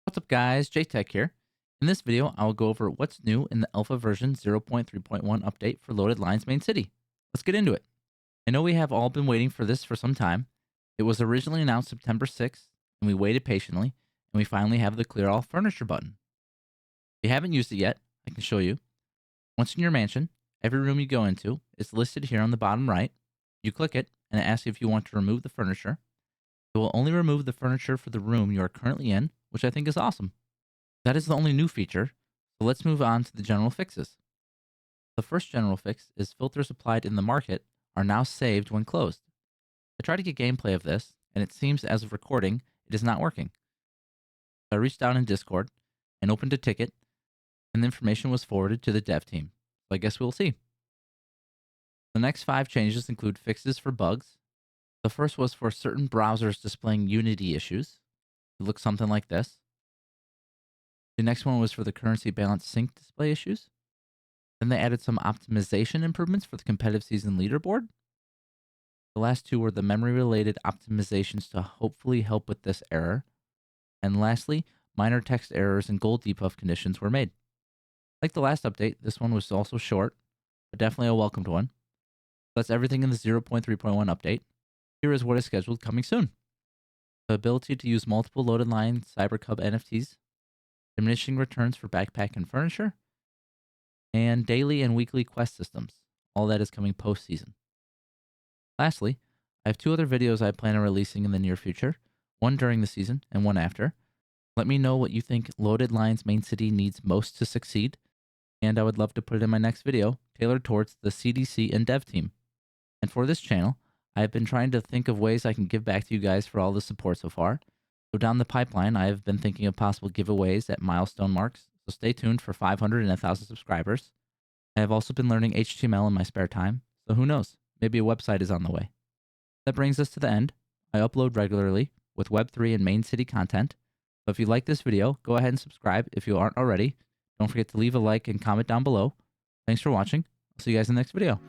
What's up guys, JTech here. In this video, I will go over what's new in the alpha version 0.3.1 update for Loaded Lines Main City. Let's get into it. I know we have all been waiting for this for some time. It was originally announced September 6th, and we waited patiently, and we finally have the clear all furniture button. If you haven't used it yet, I can show you. Once in your mansion, every room you go into is listed here on the bottom right. You click it, and it asks you if you want to remove the furniture. It will only remove the furniture for the room you are currently in, which I think is awesome. That is the only new feature, so let's move on to the general fixes. The first general fix is filters applied in the market are now saved when closed. I tried to get gameplay of this, and it seems as of recording, it is not working. So I reached out in Discord and opened a ticket, and the information was forwarded to the dev team. So I guess we'll see. The next 5 changes include fixes for bugs. The first was for certain browsers displaying Unity issues. It looks something like this. The next one was for the currency balance sync display issues. Then they added some optimization improvements for the competitive season leaderboard. The last 2 were the memory related optimizations to hopefully help with this error. And lastly, minor text errors and goal debuff conditions were made. Like the last update, this one was also short, but definitely a welcomed one. That's everything in the 0.3.1 update. Here is what is scheduled coming soon. The ability to use multiple loaded line CyberCub NFTs, diminishing returns for backpack and furniture, and daily and weekly quest systems. All that is coming post-season. Lastly, I have 2 other videos I plan on releasing in the near future, one during the season and one after. Let me know what you think Loaded Lines Main City needs most to succeed, and I would love to put it in my next video tailored towards the CDC and dev team. And for this channel, I have been trying to think of ways I can give back to you guys for all the support so far. So down the pipeline, I have been thinking of possible giveaways at milestone marks, so stay tuned for 500 and 1,000 subscribers. I have also been learning HTML in my spare time, so who knows, maybe a website is on the way. That brings us to the end. I upload regularly with Web3 and Main City content, so if you like this video, go ahead and subscribe if you aren't already. Don't forget to leave a like and comment down below. Thanks for watching. I'll see you guys in the next video.